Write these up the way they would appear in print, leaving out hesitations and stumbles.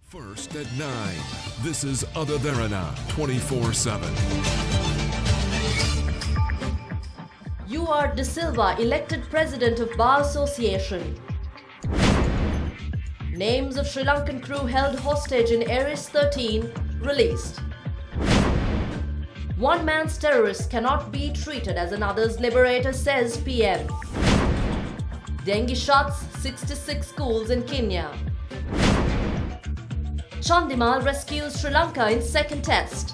First at 9. This is Derana 24/7. You are De Silva elected president of Bar Association. Names of Sri Lankan crew held hostage in Ares 13 released. One man's terrorist cannot be treated as another's liberator, says PM. Dengue shuts 66 schools in Kenya. Chandimal rescues Sri Lanka in second test.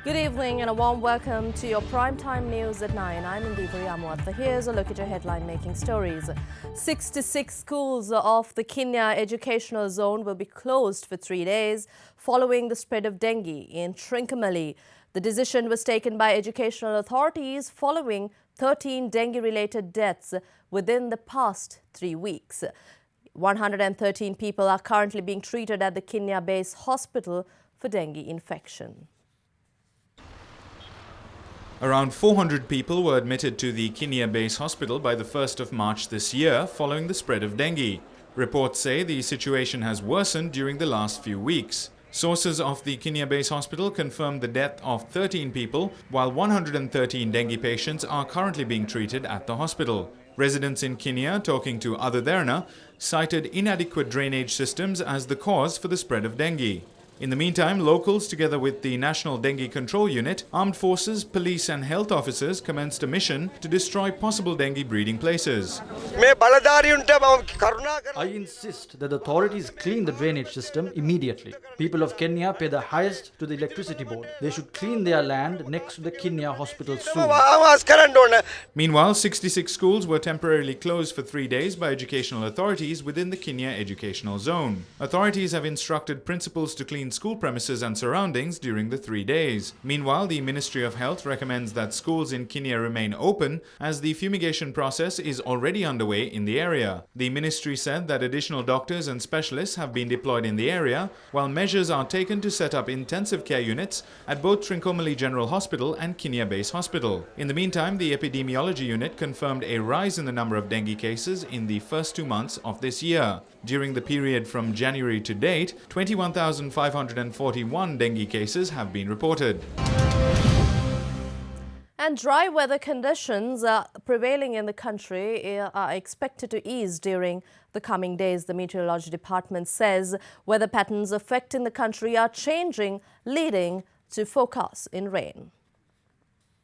Good evening and a warm welcome to your primetime news at 9. I'm Indipuri Amwatha. Here's a look at your headline-making stories. 66 schools of the Kenya educational zone will be closed for 3 days following the spread of dengue in Trincomalee. The decision was taken by educational authorities following 13 dengue-related deaths within the past 3 weeks. 113 people are currently being treated at the Kenya-based hospital for dengue infection. Around 400 people were admitted to the Kenya-based hospital by the 1st of March this year following the spread of dengue. Reports say the situation has worsened during the last few weeks. Sources of the Kenya-based hospital confirmed the death of 13 people, while 113 dengue patients are currently being treated at the hospital. Residents in Kenya, talking to Derana, cited inadequate drainage systems as the cause for the spread of dengue. In the meantime, locals, together with the National Dengue Control Unit, armed forces, police and health officers commenced a mission to destroy possible dengue breeding places. I insist that the authorities clean the drainage system immediately. People of Kenya pay the highest to the electricity board. They should clean their land next to the Kenya hospital soon. Meanwhile, 66 schools were temporarily closed for 3 days by educational authorities within the Kenya educational zone. Authorities have instructed principals to clean school premises and surroundings during the 3 days. Meanwhile, the Ministry of Health recommends that schools in Kenya remain open as the fumigation process is already underway in the area. The ministry said that additional doctors and specialists have been deployed in the area, while measures are taken to set up intensive care units at both Trincomalee General Hospital and Kenya Base Hospital. In the meantime, the epidemiology unit confirmed a rise in the number of dengue cases in the first 2 months of this year. During the period from January to date, 21,541 dengue cases have been reported. And dry weather conditions prevailing in the country are expected to ease during the coming days. The Meteorology Department says weather patterns affecting the country are changing, leading to forecasts in rain.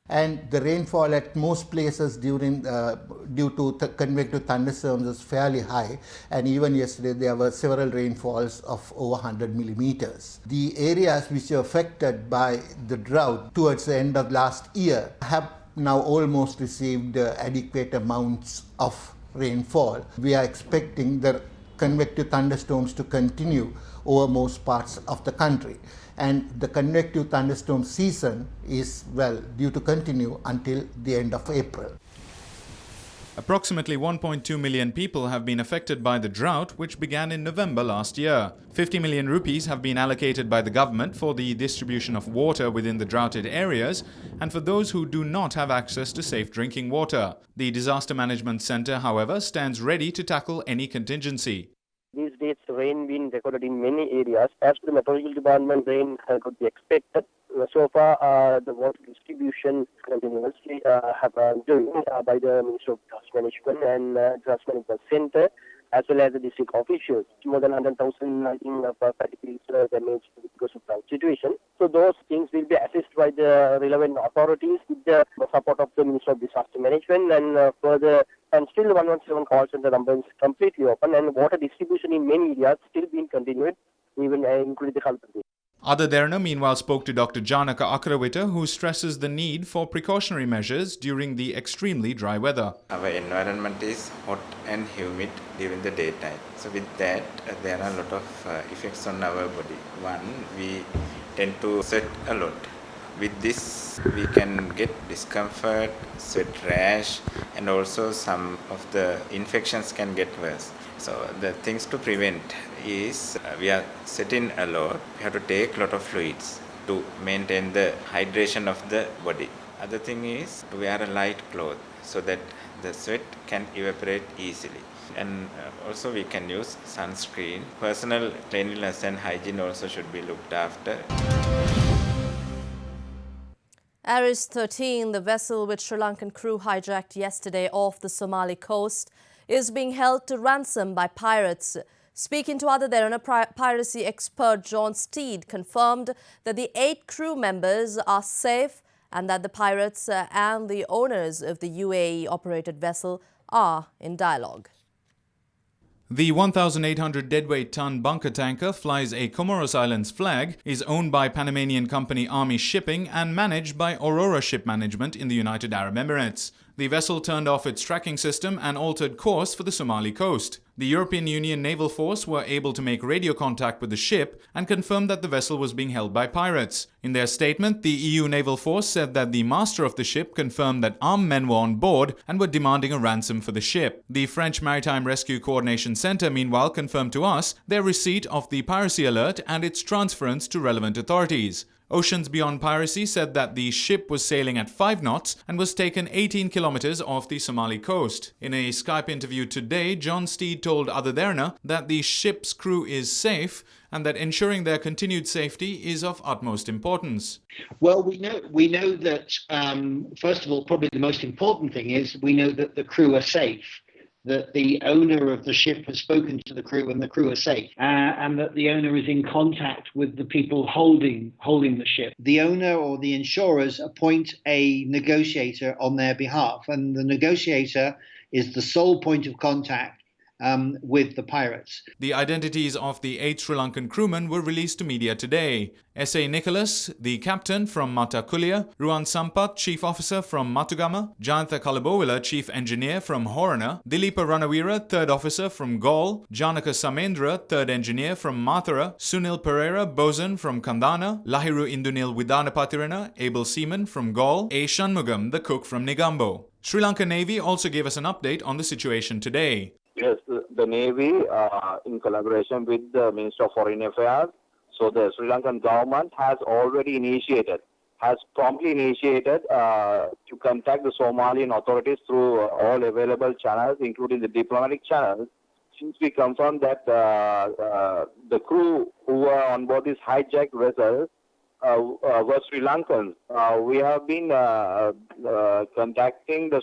And the rainfall at most places due to convective thunderstorms is fairly high, and even yesterday there were several rainfalls of over 100 millimeters. The areas which are affected by the drought towards the end of last year have now almost received adequate amounts of rainfall. We are expecting the convective thunderstorms to continue over most parts of the country. And the convective thunderstorm season is, due to continue until the end of April. Approximately 1.2 million people have been affected by the drought, which began in November last year. 50 million rupees have been allocated by the government for the distribution of water within the droughted areas and for those who do not have access to safe drinking water. The Disaster Management Centre, however, stands ready to tackle any contingency. These days, rain being recorded in many areas. As per the Meteorological Department, rain could be expected. So far, the water distribution continuously have been doing by the Ministry of Disaster Management and Disaster Management Centre, as well as the district officials. More than 100,000, I think, properties damaged because of drought situation. So those things will be assessed by the relevant authorities with the support of the Ministry of Disaster Management and further. And still 117 call center number is completely open, and water distribution in many areas still being continued, even including the health. Derana meanwhile spoke to Dr. Janaka Akravita, who stresses the need for precautionary measures during the extremely dry weather. Our environment is hot and humid during the daytime. So with that, there are a lot of effects on our body. One, we tend to sweat a lot. With this, we can get discomfort, sweat rash, and also some of the infections can get worse. So the things to prevent is we are sweating a lot. We have to take a lot of fluids to maintain the hydration of the body. Other thing is to wear a light cloth so that the sweat can evaporate easily. And also we can use sunscreen. Personal cleanliness and hygiene also should be looked after. Aris 13, the vessel which Sri Lankan crew hijacked yesterday off the Somali coast, is being held to ransom by pirates. Speaking to other Derana, piracy expert John Steed confirmed that the 8 crew members are safe and that the pirates and the owners of the UAE-operated vessel are in dialogue. The 1,800 deadweight-ton bunker tanker flies a Comoros Islands flag, is owned by Panamanian company Army Shipping and managed by Aurora Ship Management in the United Arab Emirates. The vessel turned off its tracking system and altered course for the Somali coast. The European Union Naval Force were able to make radio contact with the ship and confirmed that the vessel was being held by pirates. In their statement, the EU Naval Force said that the master of the ship confirmed that armed men were on board and were demanding a ransom for the ship. The French Maritime Rescue Coordination Center, meanwhile, confirmed to us their receipt of the piracy alert and its transference to relevant authorities. Oceans Beyond Piracy said that the ship was sailing at 5 knots and was taken 18 kilometers off the Somali coast. In a Skype interview today, John Steed told Ada Derana that the ship's crew is safe and that ensuring their continued safety is of utmost importance. Well, we know that, first of all, probably the most important thing is we know that the crew are safe, that the owner of the ship has spoken to the crew and the crew are safe, and that the owner is in contact with the people holding the ship. The owner or the insurers appoint a negotiator on their behalf, and the negotiator is the sole point of contact with the pirates. The identities of the 8 Sri Lankan crewmen were released to media today. S.A. Nicholas, the captain from Mata Kulia, Ruan Sampath, chief officer from Matugama, Jayantha Kalabowila, chief engineer from Horana, Dilipa Ranavira, third officer from Gaul, Janaka Samendra, third engineer from Mathura, Sunil Pereira, bosun from Kandana, Lahiru Indunil Widanapatirana, able seaman from Gaul, A. Shanmugam, the cook from Negombo. Sri Lanka Navy also gave us an update on the situation today. Yes, the Navy, in collaboration with the Minister of Foreign Affairs, so the Sri Lankan government has promptly initiated to contact the Somalian authorities through all available channels, including the diplomatic channels. Since we confirmed that the crew who were on board this hijacked vessel were Sri Lankans, we have been contacting the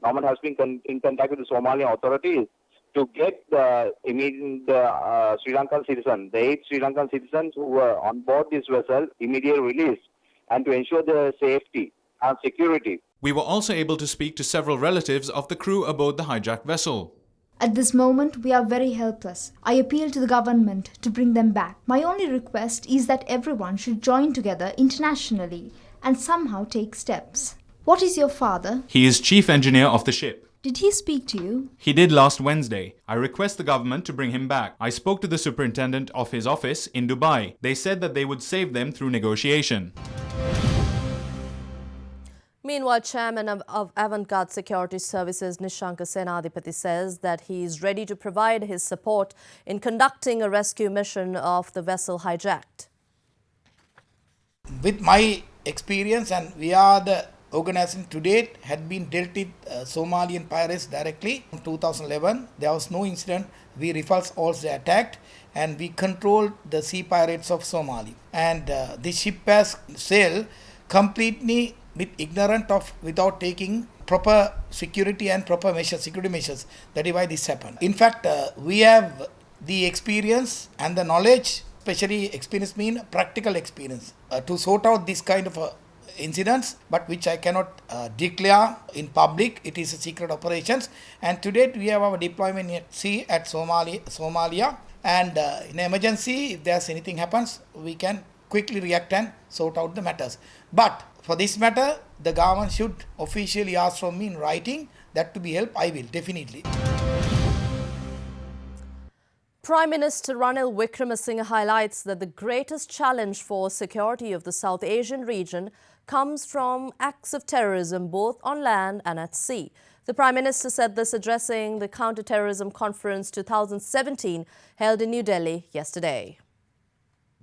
government has been in contact with the Somalian authorities to get the Sri Lankan citizens, the 8 Sri Lankan citizens who were on board this vessel, immediately released, and to ensure their safety and security. We were also able to speak to several relatives of the crew aboard the hijacked vessel. At this moment, we are very helpless. I appeal to the government to bring them back. My only request is that everyone should join together internationally and somehow take steps. What is your father? He is chief engineer of the ship. Did he speak to you? He did last Wednesday. I request the government to bring him back. I spoke to the superintendent of his office in Dubai. They said that they would save them through negotiation. Meanwhile, Chairman of Avant-Garde Security Services Nishanka Senadipati says that he is ready to provide his support in conducting a rescue mission of the vessel hijacked. With my experience, and we are the organization to date, had been dealt with Somalian pirates directly. In 2011, there was no incident. We repulsed all the attack and we controlled the sea pirates of Somalia. And the ship has sailed completely with ignorant of without taking proper security and proper security measures. That is why this happened. In fact, we have the experience and the knowledge, especially experience mean practical experience, to sort out this kind of incidents, but which I cannot declare in public. It is a secret operations. And to date, we have our deployment at sea at Somalia. And in emergency, if there's anything happens, we can quickly react and sort out the matters. But for this matter, the government should officially ask from me in writing that to be helped. I will, definitely. Prime Minister Ranil Wickremesinghe highlights that the greatest challenge for security of the South Asian region comes from acts of terrorism both on land and at sea. The Prime Minister said this addressing the Counter-Terrorism Conference 2017 held in New Delhi yesterday.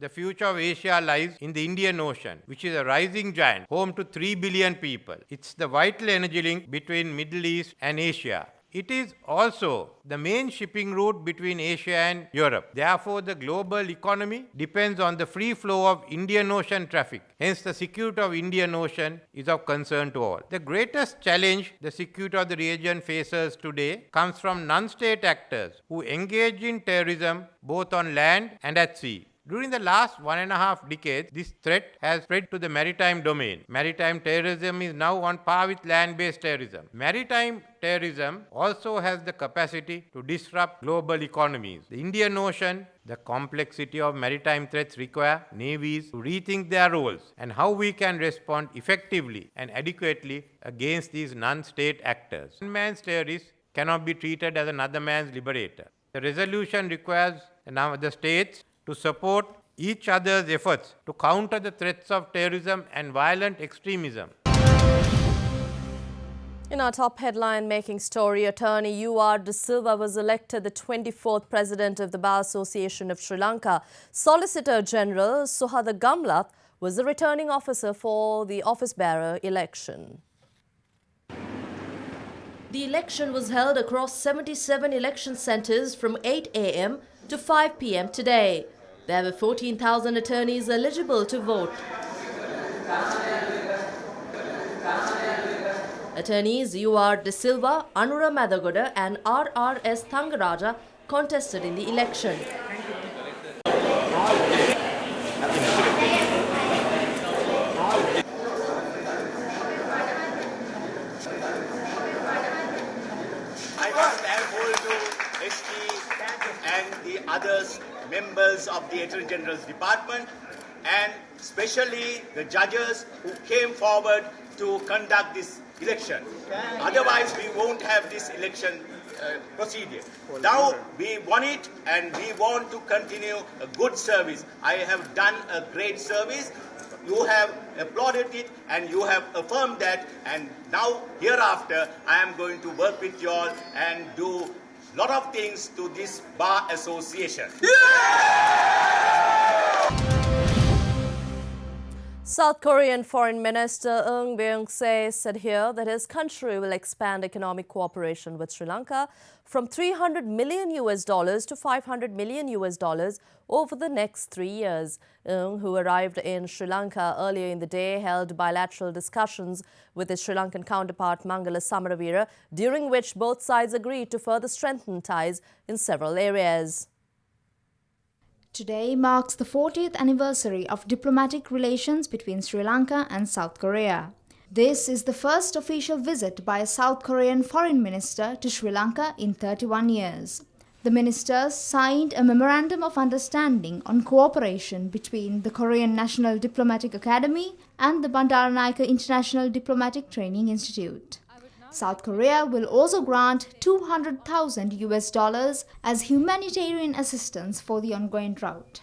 The future of Asia lies in the Indian Ocean, which is a rising giant, home to 3 billion people. It's the vital energy link between Middle East and Asia. It is also the main shipping route between Asia and Europe. Therefore, the global economy depends on the free flow of Indian Ocean traffic. Hence, the security of Indian Ocean is of concern to all. The greatest challenge the security of the region faces today comes from non-state actors who engage in terrorism both on land and at sea. During the last 1.5 decades, this threat has spread to the maritime domain. Maritime terrorism is now on par with land-based terrorism. Maritime terrorism also has the capacity to disrupt global economies. The Indian Ocean, the complexity of maritime threats require navies to rethink their roles and how we can respond effectively and adequately against these non-state actors. One man's terrorist cannot be treated as another man's liberator. The resolution requires the states to support each other's efforts to counter the threats of terrorism and violent extremism. In our top headline-making story, attorney U.R. De Silva was elected the 24th President of the Bar Association of Sri Lanka. Solicitor General Suhada Gamlath was the returning officer for the office-bearer election. The election was held across 77 election centres from 8 a.m. to 5 p.m. today. There were 14,000 attorneys eligible to vote. Attorneys U.R. De Silva, Anura Madhagoda and R.R.S. Thangaraja contested in the election. I was thankful to ST and the others members of the Attorney General's Department and especially the judges who came forward to conduct this election. Otherwise, we won't have this election procedure. Now, we want it and we want to continue a good service. I have done a great service. You have applauded it and you have affirmed that, and now hereafter I am going to work with you all and do lot of things to this bar association. South Korean Foreign Minister Eun Byung-se said here that his country will expand economic cooperation with Sri Lanka from $300 million to $500 million over the next 3 years. Eun, who arrived in Sri Lanka earlier in the day, held bilateral discussions with his Sri Lankan counterpart Mangala Samaravira, during which both sides agreed to further strengthen ties in several areas. Today marks the 40th anniversary of diplomatic relations between Sri Lanka and South Korea. This is the first official visit by a South Korean foreign minister to Sri Lanka in 31 years. The ministers signed a memorandum of understanding on cooperation between the Korean National Diplomatic Academy and the Bandaranaike International Diplomatic Training Institute. South Korea will also grant $200,000 as humanitarian assistance for the ongoing drought.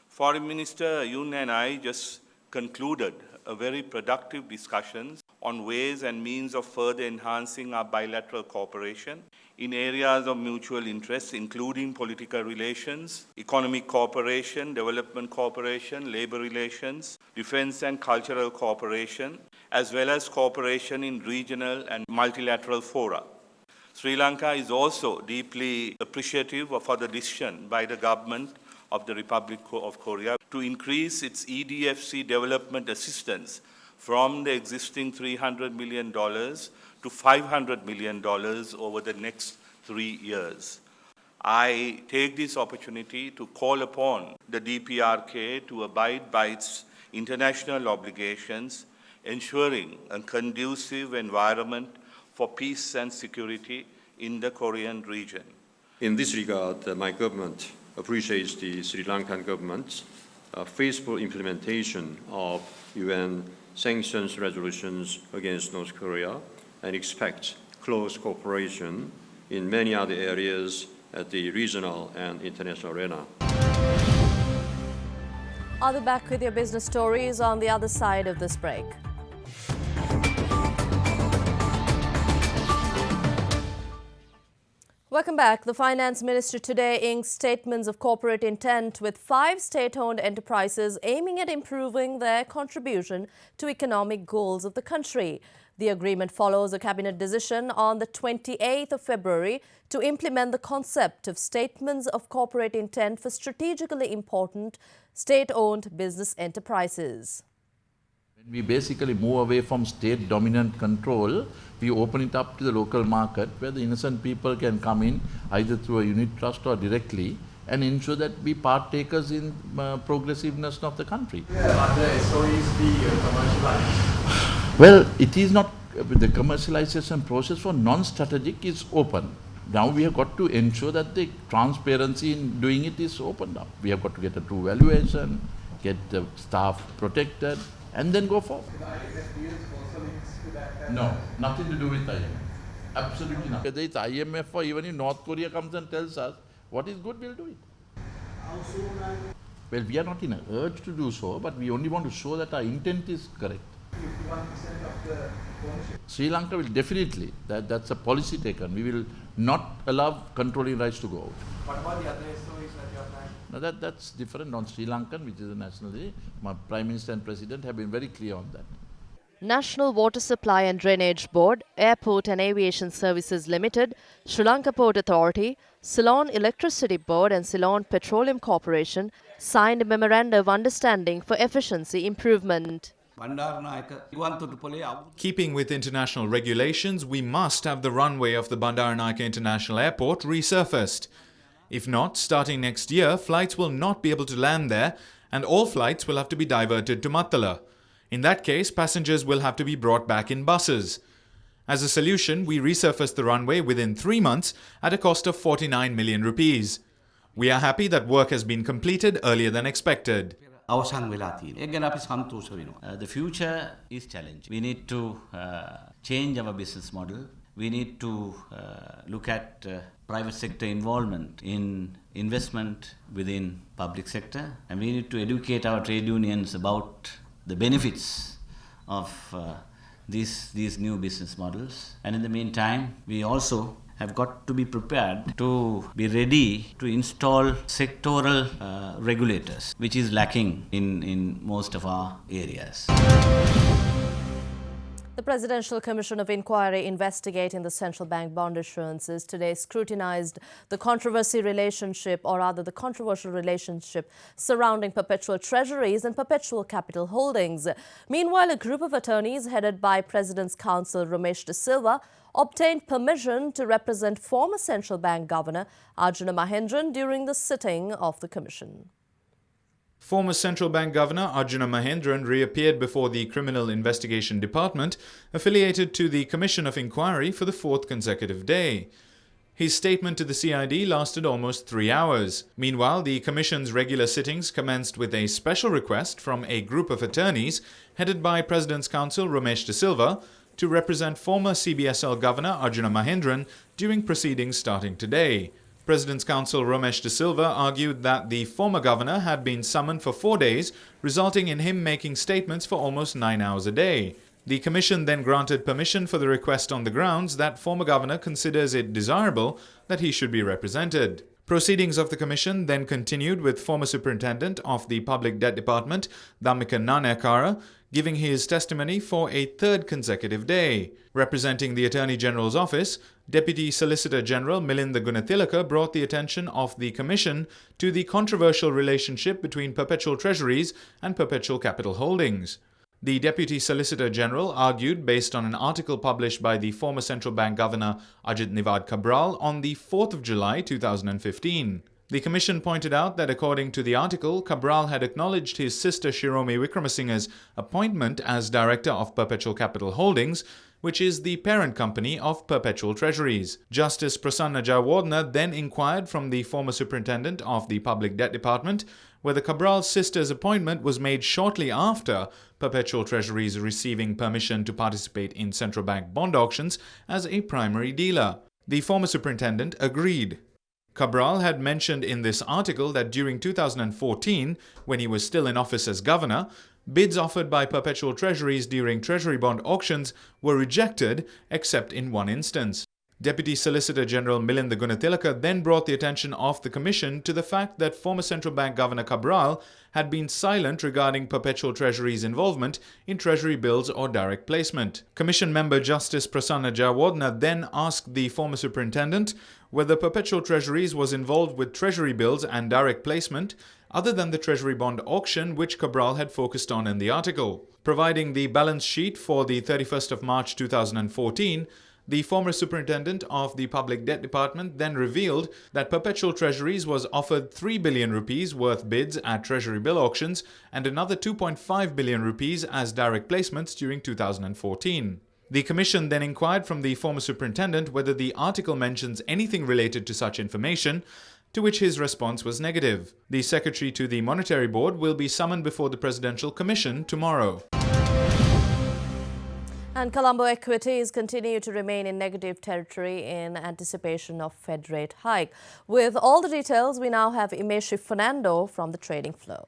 Foreign Minister Yoon and I just concluded a very productive discussions on ways and means of further enhancing our bilateral cooperation in areas of mutual interest, including political relations, economic cooperation, development cooperation, labor relations, defense and cultural cooperation, as well as cooperation in regional and multilateral fora. Sri Lanka is also deeply appreciative of the decision by the government of the Republic of Korea to increase its EDFC development assistance from the existing $300 million to $500 million over the next 3 years. I take this opportunity to call upon the DPRK to abide by its international obligations, ensuring a conducive environment for peace and security in the Korean region. In this regard, my government appreciates the Sri Lankan government's faithful implementation of UN sanctions resolutions against North Korea and expects close cooperation in many other areas at the regional and international arena. I'll be back with your business stories on the other side of this break. Welcome back. The Finance Ministry today inked statements of corporate intent with 5 state-owned enterprises aiming at improving their contribution to economic goals of the country. The agreement follows a cabinet decision on the 28th of February to implement the concept of statements of corporate intent for strategically important state-owned business enterprises. When we basically move away from state dominant control, we open it up to the local market where the innocent people can come in either through a unit trust or directly and ensure that we partakers in progressiveness of the country. Are the SOEs be commercialized? Well, it is not. The commercialization process for non-strategic is open. Now we have got to ensure that the transparency in doing it is opened up. We have got to get a true valuation, get the staff protected, and then go forward. No, nothing to do with IMF. Absolutely nothing. Whether it's IMF or even if North Korea comes and tells us what is good, we'll do it. Well, we are not in an urge to do so, but we only want to show that our intent is correct. 51% of the ownership. Sri Lanka will definitely, that's a policy taken. We will not allow controlling rights to go out. What about the other SOEs that you are planning? Now that's different on Sri Lankan, which is a nationally. My Prime Minister and President have been very clear on that. National Water Supply and Drainage Board, Airport and Aviation Services Limited, Sri Lanka Port Authority, Ceylon Electricity Board and Ceylon Petroleum Corporation signed a memorandum of understanding for efficiency improvement. Keeping with international regulations, we must have the runway of the Bandaranaike International Airport resurfaced. If not, starting next year, flights will not be able to land there and all flights will have to be diverted to Mattala. In that case, passengers will have to be brought back in buses. As a solution, we resurfaced the runway within 3 months at a cost of 49 million rupees. We are happy that work has been completed earlier than expected. The future is challenging. We need to change our business model. We need to look at private sector involvement in investment within public sector, and we need to educate our trade unions about the benefits of these new business models. And in the meantime, we also have got to be prepared to be ready to install sectoral regulators, which is lacking in most of our areas. The Presidential Commission of Inquiry investigating the central bank bond issuances today scrutinized the controversial relationship surrounding perpetual treasuries and perpetual capital holdings. Meanwhile, a group of attorneys headed by President's Counsel Ramesh De Silva obtained permission to represent former central bank governor Arjuna Mahendran during the sitting of the commission. Former central bank governor Arjuna Mahendran reappeared before the Criminal Investigation Department, affiliated to the Commission of Inquiry, for the 4th consecutive day. His statement to the CID lasted almost 3 hours. Meanwhile, the Commission's regular sittings commenced with a special request from a group of attorneys headed by President's Counsel Ramesh De Silva to represent former CBSL Governor Arjuna Mahendran during proceedings starting today. President's Counsel Ramesh De Silva argued that the former governor had been summoned for 4 days, resulting in him making statements for almost 9 hours a day. The commission then granted permission for the request on the grounds that former governor considers it desirable that he should be represented. Proceedings of the commission then continued with former superintendent of the Public Debt Department, Dhammika Nanayakara, giving his testimony for a 3rd consecutive day. Representing the Attorney General's office, Deputy Solicitor General Milinda Gunathilaka brought the attention of the Commission to the controversial relationship between perpetual treasuries and perpetual capital holdings. The Deputy Solicitor General argued, based on an article published by the former central bank governor Ajit Nivad Cabral on the 4th of July 2015. The Commission pointed out that according to the article, Cabral had acknowledged his sister Shiromi Wickramasinghe's appointment as Director of Perpetual Capital Holdings, which is the parent company of Perpetual Treasuries. Justice Prasanna Jayawardena then inquired from the former superintendent of the Public Debt Department whether Cabral's sister's appointment was made shortly after Perpetual Treasuries receiving permission to participate in central bank bond auctions as a primary dealer. The former superintendent agreed. Cabral had mentioned in this article that during 2014, when he was still in office as governor, bids offered by Perpetual Treasuries during treasury bond auctions were rejected except in one instance. Deputy Solicitor General Milinda Gunatilaka then brought the attention of the Commission to the fact that former Central Bank Governor Cabral had been silent regarding Perpetual Treasury's involvement in Treasury bills or direct placement. Commission member Justice Prasanna Jawadna then asked the former superintendent whether Perpetual Treasuries was involved with Treasury bills and direct placement other than the Treasury bond auction which Cabral had focused on in the article. Providing the balance sheet for the 31st of March 2014, the former superintendent of the Public Debt Department then revealed that Perpetual Treasuries was offered 3 billion rupees worth bids at Treasury bill auctions and another 2.5 billion rupees as direct placements during 2014. The Commission then inquired from the former superintendent whether the article mentions anything related to such information, to which his response was negative. The Secretary to the Monetary Board will be summoned before the Presidential Commission tomorrow. And Colombo equities continue to remain in negative territory in anticipation of Fed rate hike. With all the details, we now have Imeshi Fernando from the trading floor.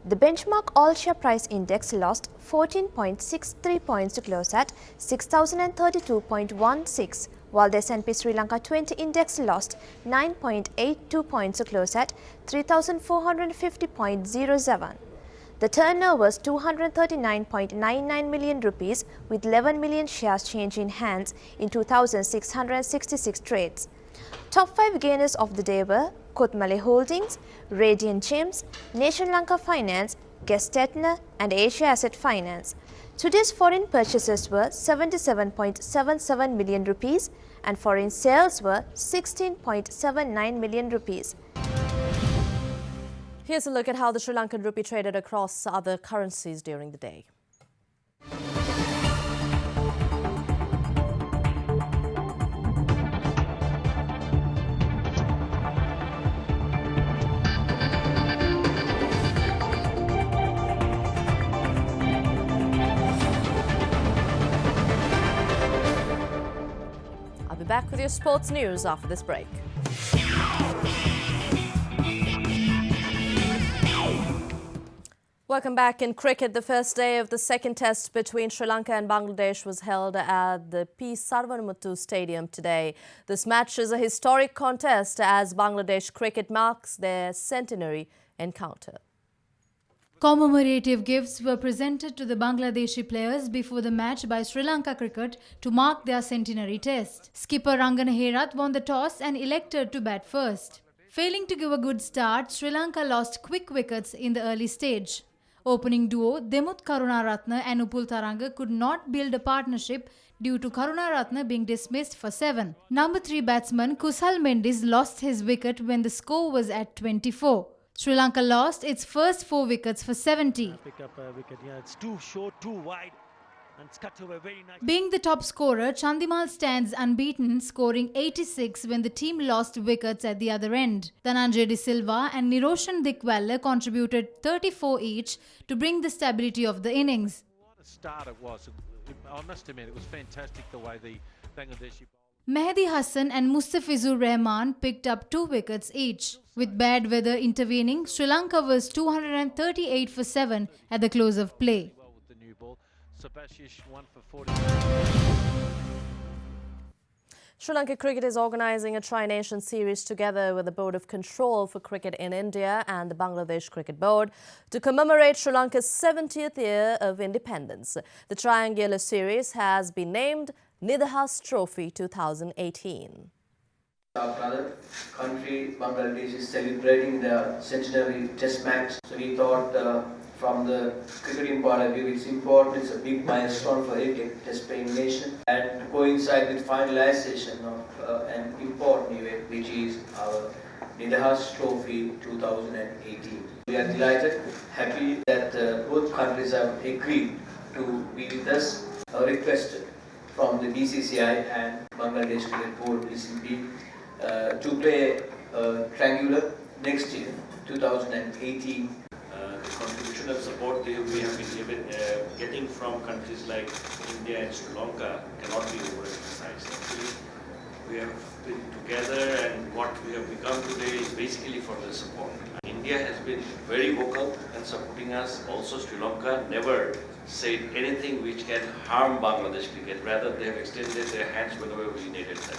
The benchmark all-share price index lost 14.63 points to close at 6,032.16, while the S&P Sri Lanka 20 index lost 9.82 points to close at 3,450.07. The turnover was 239.99 million rupees with 11 million shares changed in hands in 2,666 trades. Top 5 gainers of the day were Kotmale Holdings, Radiant Gems, Nation Lanka Finance, Gestetner and Asia Asset Finance. Today's foreign purchases were 77.77 million rupees and foreign sales were 16.79 million rupees. Here's a look at how the Sri Lankan rupee traded across other currencies during the day. I'll be back with your sports news after this break. Welcome back. In cricket, the first day of the second test between Sri Lanka and Bangladesh was held at the P. Sarvanamuthu Stadium today. This match is a historic contest as Bangladesh cricket marks their centenary encounter. Commemorative gifts were presented to the Bangladeshi players before the match by Sri Lanka Cricket to mark their centenary test. Skipper Rangana Herath won the toss and elected to bat first. Failing to give a good start, Sri Lanka lost quick wickets in the early stage. Opening duo Demuth Karunaratne and Upul Taranga could not build a partnership due to Karunaratne being dismissed for 7. Number 3 batsman Kusal Mendis lost his wicket when the score was at 24. Sri Lanka lost its first 4 wickets for 70. Pick up a wicket. Yeah, it's too short, too wide. And it's cut over very nice. Being the top scorer, Chandimal stands unbeaten, scoring 86 when the team lost wickets at the other end. Dhananjay De Silva and Niroshan Dikwalle contributed 34 each to bring the stability of the innings. What a start it was. I must admit, it was fantastic the way the Bangladeshi... Mehdi Hassan and Mustafizur Rahman picked up 2 wickets each. With bad weather intervening, Sri Lanka was 238 for 7 at the close of play. Sri Lanka Cricket is organising a Tri-Nation series together with the Board of Control for Cricket in India and the Bangladesh Cricket Board to commemorate Sri Lanka's 70th year of independence. The triangular series has been named Nidahas Trophy 2018. Our brother country, Bangladesh, is celebrating their centenary test match. So we thought from the cricketing point of view, it's important, it's a big milestone for a test playing nation. And to coincide with finalization of an important event, which is our Nidahas Trophy 2018. We are delighted, happy that both countries have agreed to be with us, requested from the BCCI and Bangladesh Cricket Board BCB to play triangular next year, 2018. The contribution and support we have been getting from countries like India and Sri Lanka cannot be overemphasized. Actually, we have been together, and what we have become today is basically for the support. In India has been very vocal and supporting us. Also, Sri Lanka never said anything which can harm Bangladesh cricket. Rather, they have extended their hands whenever we needed them.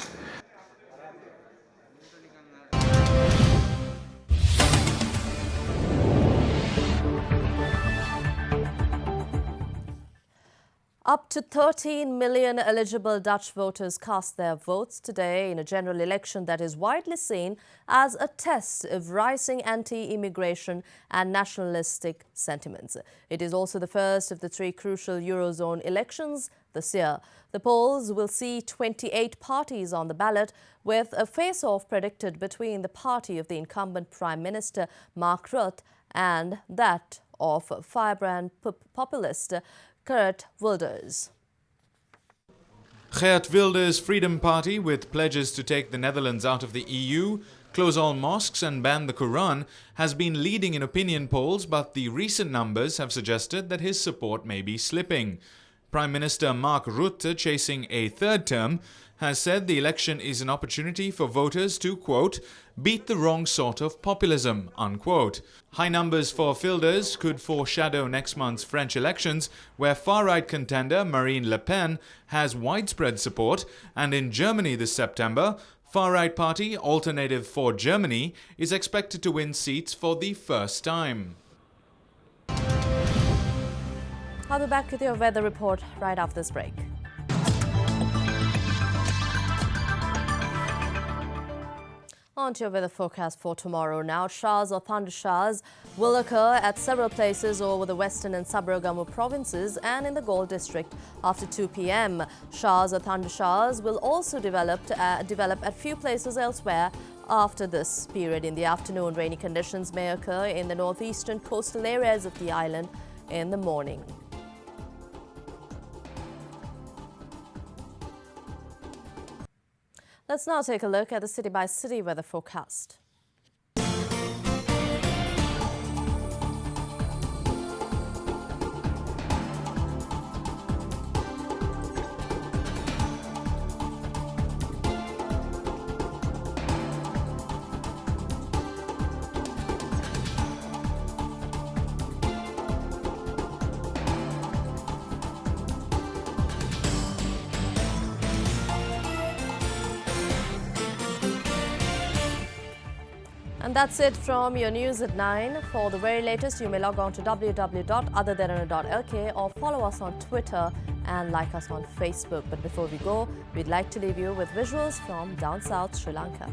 Up to 13 million eligible Dutch voters cast their votes today in a general election that is widely seen as a test of rising anti-immigration and nationalistic sentiments. It is also the first of the three crucial Eurozone elections this year. The polls will see 28 parties on the ballot, with a face-off predicted between the party of the incumbent Prime Minister Mark Rutte and that of firebrand populist Geert Wilders. Geert Wilders' Freedom Party, with pledges to take the Netherlands out of the EU, close all mosques and ban the Quran, has been leading in opinion polls, but the recent numbers have suggested that his support may be slipping. Prime Minister Mark Rutte, chasing a third term, has said the election is an opportunity for voters to, quote, beat the wrong sort of populism, unquote. High numbers for Wilders could foreshadow next month's French elections, where far-right contender Marine Le Pen has widespread support, and in Germany this September, far-right party Alternative for Germany is expected to win seats for the first time. I'll be back with your weather report right after this break. On to your weather forecast for tomorrow now. Showers or thunder showers will occur at several places over the western and Sabaragamu provinces and in the Galle district after 2 p.m. Showers or thunder showers will also develop at few places elsewhere after this period. In the afternoon, rainy conditions may occur in the northeastern coastal areas of the island in the morning. Let's now take a look at the city-by-city weather forecast. And that's it from your news at 9. For the very latest, you may log on to www.otherderana.lk or follow us on Twitter and like us on Facebook. But before we go, we'd like to leave you with visuals from down south Sri Lanka.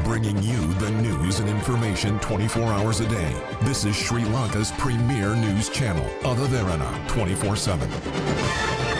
Bringing you the news and information 24 hours a day. This is Sri Lanka's premier news channel, Other Derana, 24/7.